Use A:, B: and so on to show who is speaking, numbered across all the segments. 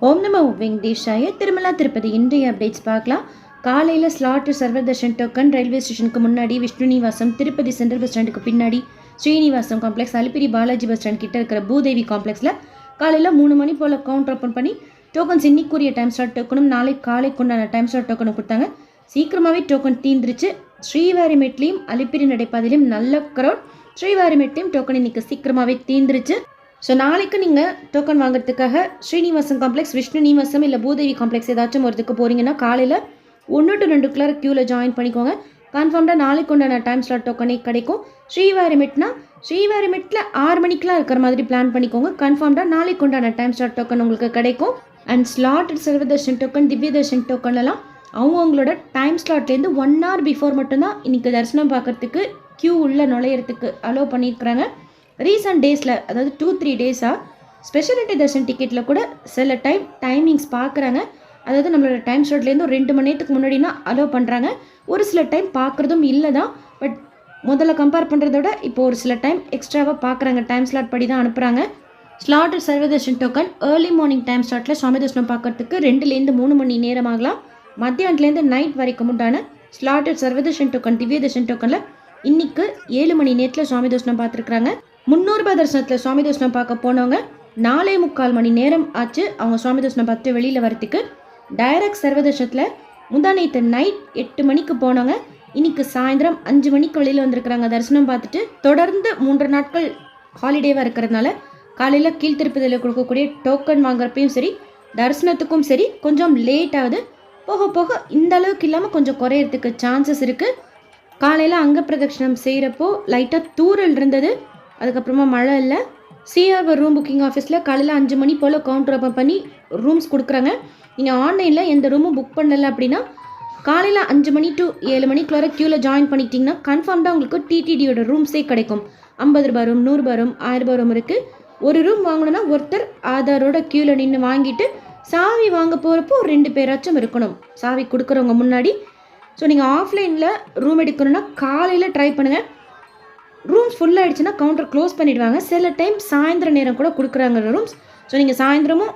A: ஓம் நமோ வெங்கடேஷாய. திருமலா திருப்பதி இன்றைய அப்டேட்ஸ் பார்க்கலாம். காலையில் ஸ்லாட் சர்வதர்ஷன் டோக்கன் ரயில்வே ஸ்டேஷனுக்கு முன்னாடி விஷ்ணுநிவாசம், திருப்பதி சென்ட்ரல் பஸ் ஸ்டாண்டுக்கு பின்னாடி Srinivasam complex, Alipiri Balaji bus stand கிட்ட இருக்கிற பூதேவி காம்ப்ளெக்ஸில் காலையில் 3 மணி போல் கவுண்டர் ஓப்பன் பண்ணி டோக்கன்ஸ் இன்னைக்குரிய டைம் ஸ்லாட் டோக்கனும் நாளைக்கு காலைக்கு உண்டான டைம் ஸ்லாட் டோக்கனும் கொடுத்தாங்க. சீக்கிரமாகவே டோக்கன் தீந்துருச்சு. ஸ்ரீவாரிமேட்லேயும் அலிப்பிரி நடைபாதையிலையும் நல்ல க்ரௌட். ஸ்ரீவாரிமேட்லேயும் டோக்கன் இன்னைக்கு சீக்கிரமாகவே தீந்துருச்சு. ஸோ நாளைக்கு நீங்கள் டோக்கன் வாங்குறதுக்காக ஸ்ரீனிவாசம் காம்ப்ளெக்ஸ், விஷ்ணுநிவாசம் இல்லை பூதேவி காம்ப்ளெக்ஸ் ஏதாச்சும் ஒருத்துக்கு போகிறீங்கன்னா காலையில் 1 to 2 க்யூவில் ஜாயின் பண்ணிக்கோங்க. கன்ஃபார்ம்டாக நாளைக்கு உண்டான டைம் ஸ்லாட் டோக்கனே கிடைக்கும். ஸ்ரீவாரிமெட்னா ஸ்ரீவாரிமெட்டில் 6 மணிக்கெலாம் இருக்கிற மாதிரி பிளான் பண்ணிக்கோங்க. கன்ஃபார்ம்டாக நாளைக்கு உண்டான டைம் ஸ்லாட் டோக்கன் உங்களுக்கு கிடைக்கும். அண்ட் ஸ்லாட் சர்வதர்ஷன் டோக்கன், திவ்ய தர்ஷன் டோக்கன்லாம் அவங்களோட டைம் ஸ்லாட்லேருந்து 1 hour பிஃபோர் மட்டும்தான் இன்றைக்கி தரிசனம் பார்க்குறதுக்கு க்யூ உள்ள நுழையிறதுக்கு அலோவ் பண்ணியிருக்கிறாங்க. ரீசன்ட் டேஸில், அதாவது 2-3 டேஸாக ஸ்பெஷாலிட்டி தர்ஷன் டிக்கெட்டில் கூட சில டைமிங்ஸ் பார்க்குறாங்க. அதாவது நம்மளோட டைம் ஸ்லாட்லேருந்து 2 மணி நேரத்துக்கு முன்னாடினா அலோவ் பண்ணுறாங்க. ஒரு சில டைம் பார்க்குறதும் இல்லை தான். பட் முதல்ல கம்பேர் பண்ணுறதோட இப்போ ஒரு சில டைம் எக்ஸ்ட்ராவாக பார்க்குறாங்க. டைம் ஸ்லாட் படி தான் அனுப்புகிறாங்க. Slot Sarvadarshan token early morning time ஸ்லாட்டில் சுவாமி தர்ஷனம் பார்க்கறதுக்கு 2லேருந்து 3 மணி நேரம் ஆகலாம். மத்தியானத்துலேருந்து நைட் வரைக்கும் உண்டான ஸ்லாட் சர்வதர்ஷன் டோக்கன், திவ்ய தர்ஷன் டோக்கனில் இன்னைக்கு 7 மணி நேரத்தில் சுவாமி தர்ஷனம் பார்த்துருக்குறாங்க. 300 ரூபாய் தரிசனத்தில் சுவாமி தரிசனம் பார்க்க போனவங்க 4.25 மணி நேரம் ஆச்சு அவங்க சுவாமி தரிசனம் பார்த்து வெளியில் வரத்துக்கு. டைரக்ட் சர்வதர்ஷனத்தில் முந்தானேத்து நைட் 8 மணிக்கு போனவங்க இன்னைக்கு சாயந்தரம் 5 மணிக்கு வெளியில் வந்திருக்கிறாங்க. தரிசனம் பார்த்துட்டு தொடர்ந்து 3 நாட்கள் ஹாலிடேவாக இருக்கிறதுனால காலையில் கீழ்த்திருப்பதில் கொடுக்கக்கூடிய டோக்கன் வாங்குறப்பையும் சரி, தரிசனத்துக்கும் சரி கொஞ்சம் லேட் ஆகுது. போக போக இந்த அளவுக்கு இல்லாமல் கொஞ்சம் குறையறதுக்கு சான்சஸ் இருக்குது. காலையில் அங்க பிரதட்சணம் செய்கிறப்போ லைட்டாக தூரல் இருந்தது. அதுக்கப்புறமா மழை இல்லை. சிஆர்வர் ரூம் புக்கிங் ஆஃபீஸில் காலையில் 5 மணி போல் கவுண்டர் ஓப்பன் பண்ணி ரூம்ஸ் கொடுக்குறாங்க. நீங்கள் ஆன்லைனில் எந்த ரூமும் புக் பண்ணலை அப்படின்னா காலையில் 5 மணி to 7 மணிக்குள்ளார க்யூவில் ஜாயின் பண்ணிக்கிட்டிங்கன்னா கன்ஃபார்ம்டாக உங்களுக்கு டிடிடியோட ரூம்ஸே கிடைக்கும். 50 ரூபாய் ரூம், 100 ரூபாய் ரூம், 1000 ரூபாய் ரூம் இருக்குது. ஒரு ரூம் வாங்கணுன்னா ஒருத்தர் ஆதாரோட க்யூவில் நின்று வாங்கிட்டு சாவி வாங்க போகிறப்போ 2 பேராச்சும் இருக்கணும் சாவி கொடுக்குறவங்க முன்னாடி. ஸோ நீங்கள் ஆஃப்லைனில் ரூம் எடுக்கணுன்னா காலையில் ட்ரை பண்ணுங்கள். ரூம்ஸ் ஃபுல்லாகிடுச்சுன்னா கவுண்டர் க்ளோஸ் பண்ணிவிடுவாங்க. சில டைம் சாயந்தர நேரம் கூட கொடுக்குறாங்க ரூம்ஸ். ஸோ நீங்கள் சாயந்தரமும்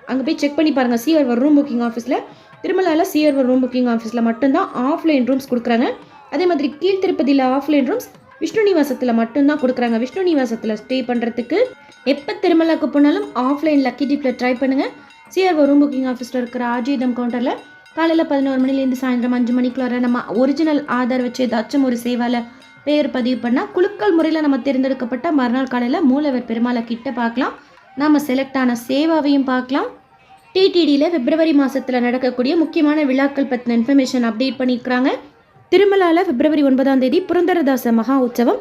A: அங்கே போய் செக் பண்ணி பாருங்கள். சிஆர்வர் ரூம் புக்கிங் ஆஃபீஸில், திருமலாவில் சிஆர்வர் ரூம் புக்கிங் ஆஃபீஸில் மட்டும்தான் ஆஃப்லைன் ரூம்ஸ் கொடுக்குறாங்க. அதே மாதிரி கீழ்த்திருப்பதியில் ஆஃப்லைன் ரூம்ஸ் விஷ்ணுநிவாசத்தில் மட்டும்தான் கொடுக்குறாங்க. விஷ்ணுநிவாசத்தில் ஸ்டே பண்ணுறதுக்கு எப்போ திருமலாவுக்கு போனாலும் ஆஃப்லைன் லக்கி டிப்பில் ட்ரை பண்ணுங்கள். சிஆர்வர் ரூம் புக்கிங் ஆஃபீஸில் இருக்கிற ஆஜிதம் கவுண்டரில் காலையில் 11 மணிலேருந்து சாயந்தரம் 5 மணிக்குள்ளார நம்ம ஒரிஜினல் ஆதார் வச்சு ஏதாச்சும் ஒரு சேவாவில் பேர் பதிவு பண்ணால் குலுக்கல் முறையில் நம்ம தேர்ந்தெடுக்கப்பட்ட மறுநாள் காலையில் மூலவர் பெருமாளை கிட்ட பார்க்கலாம். நம்ம செலக்ட் ஆன சேவாவையும் பார்க்கலாம். டிடிடியில் பிப்ரவரி மாதத்தில் நடக்கக்கூடிய முக்கியமான விழாக்கள் பற்றின இன்ஃபர்மேஷன் அப்டேட் பண்ணியிருக்கிறாங்க. திருமலாவில் பிப்ரவரி 9ஆம் தேதி புரந்தரதாச மகா உற்சவம்,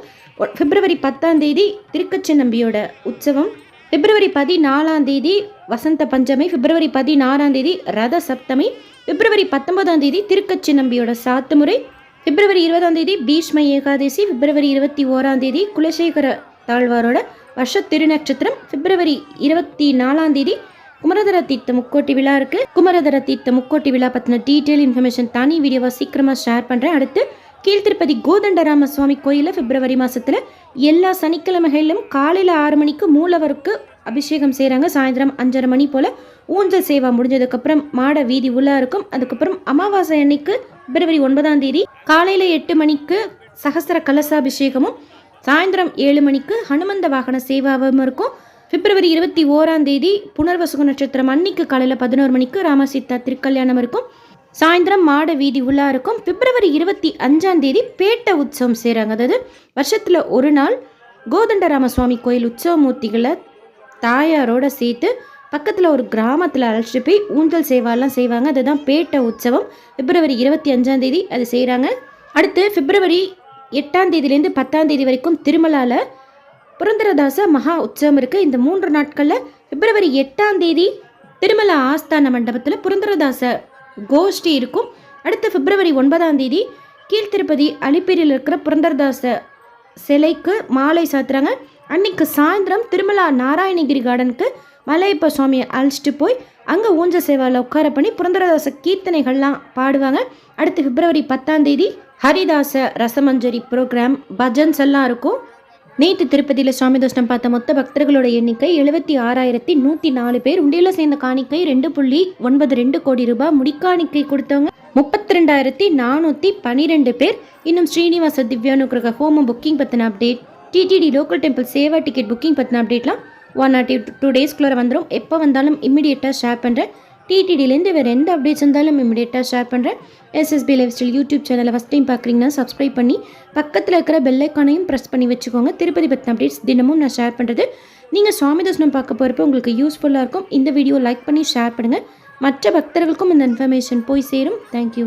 A: பிப்ரவரி 10ஆம் தேதி திருக்கச்சி நம்பியோட உற்சவம், பிப்ரவரி 14ஆம் தேதி வசந்த பஞ்சமி, பிப்ரவரி 16ஆம் தேதி ரத சப்தமி, பிப்ரவரி 19ஆம் தேதி திருக்கச்சி நம்பியோட சாத்துமுறை, பிப்ரவரி 20ஆம் தேதி பீஷ்ம ஏகாதசி, பிப்ரவரி 21ஆம் தேதி குலசேகர தாழ்வாரோட வருஷ திருநட்சத்திரம், பிப்ரவரி 24ஆம் தேதி குமரதர தீர்த்த முக்கோட்டி விழா இருக்குது. குமரதர தீர்த்த முக்கோட்டி விழா பற்றின டீட்டெயில் இன்ஃபர்மேஷன் தனி வீடியோவாக சீக்கிரமாக ஷேர் பண்ணுறேன். அடுத்து கீழ்த்திருப்பதி கோதண்டராம சுவாமி கோயிலில் பிப்ரவரி மாதத்தில் எல்லா சனிக்கிழமைகளிலும் காலையில் 6 மணிக்கு மூலவருக்கு அபிஷேகம் செய்கிறாங்க. சாயந்தரம் 5:30 மணி போல் ஊஞ்சல் சேவா முடிஞ்சதுக்கப்புறம் மாட வீதி உள்ளா இருக்கும். அதுக்கப்புறம் அமாவாசை அன்னைக்கு பிப்ரவரி 9ஆம் தேதி காலையில் 8 மணிக்கு சகஸ்திர கலசாபிஷேகமும் சாயந்தரம் 7 மணிக்கு ஹனுமந்த வாகன சேவாவும் இருக்கும். பிப்ரவரி 21ஆம் தேதி புனர்வசுக நட்சத்திரம் அன்னைக்கு காலையில் 11 மணிக்கு ராமசீதா திருக்கல்யாணம் இருக்கும். சாயந்தரம் மாட வீதி உள்ளா இருக்கும். பிப்ரவரி 25ஆம் தேதி பேட்ட உற்சவம் செய்கிறாங்க. அதாவது வருஷத்தில் ஒரு நாள் கோதண்டராம சுவாமி கோயில் உற்சவமூர்த்திகளை தாயாரோட சேர்த்து பக்கத்தில் ஒரு கிராமத்தில் அழைச்சிட்டு போய் ஊஞ்சல் சேவாலாம் செய்வாங்க. அதுதான் பேட்ட உற்சவம். பிப்ரவரி 25ஆம் தேதி அது செய்கிறாங்க. அடுத்து பிப்ரவரி 8ஆம் தேதியிலேருந்து 10ஆம் தேதி வரைக்கும் திருமலாவில் புரந்தரதாச மகா உற்சவம் இருக்குது. இந்த 3 நாட்களில் பிப்ரவரி 8ஆம் தேதி திருமலா ஆஸ்தான மண்டபத்தில் புரந்தரதாச கோஷ்டி இருக்கும். அடுத்து பிப்ரவரி 9ஆம் தேதி கீழ்த்திருப்பதி அலிப்பேரியில் இருக்கிற புரந்தரதாச சிலைக்கு மாலை சாத்துறாங்க. அன்னைக்கு சாயந்தரம் திருமலா நாராயணகிரி கார்டனுக்கு மலையப்ப சுவாமியை அழைச்சிட்டு போய் அங்கே ஊஞ்ச சேவாவில் உட்கார பண்ணி புரந்தரதாச கீர்த்தனைகள்லாம் பாடுவாங்க. அடுத்து பிப்ரவரி 10ஆம் தேதி ஹரிதாச ரசமஞ்சரி ப்ரோக்ராம், பஜன்ஸ் எல்லாம் இருக்கும். நேற்று திருப்பதியில் சுவாமி தரிசனம் பார்த்த மொத்த பக்தர்களோட எண்ணிக்கை 76,104 பேர். உண்டியில் சேர்ந்த காணிக்கை 2.92 கோடி ரூபாய். முடிக்காணிக்கை கொடுத்தவங்க 32,412 பேர். இன்னும் ஸ்ரீனிவாச திவ்யானுகிரக ஹோமம் புக்கிங் பற்றின update, TTD local temple seva ticket booking பற்றின அப்டேட்லாம் 1 or 2 டேஸ்க்குள்ளே வந்துடும். எப்போ வந்தாலும் இம்மிடியேட்டாக ஷேர் பண்ணுறேன். டிடிடிலேருந்து வேறு எந்த அப்டேட்ஸ் இருந்தாலும் இம்மிடியேட்டாக ஷேர் பண்ணுறேன். எஸ்எஸ்பி லைஃப் ஸ்டைல் யூடியூப் சேனலை ஃபஸ்ட் டைம் பார்க்குறீங்கன்னா சப்ஸ்கிரைப் பண்ணி பக்கத்தில் இருக்கிற பெல் ஐக்கானையும் ப்ரெஸ் பண்ணி வச்சுக்கோங்க. திருப்பதி பற்றின அப்டேட்ஸ் தினமும் நான் ஷேர் பண்ணுறது நீங்கள் சுவாமி தரிசனம் பார்க்க போகிறப்ப உங்களுக்கு யூஸ்ஃபுல்லாக இருக்கும். இந்த வீடியோ லைக் பண்ணி ஷேர் பண்ணுங்கள். மற்ற பக்தர்களுக்கும் இந்த இன்ஃபர்மேஷன் போய் சேரும். தேங்க்யூ.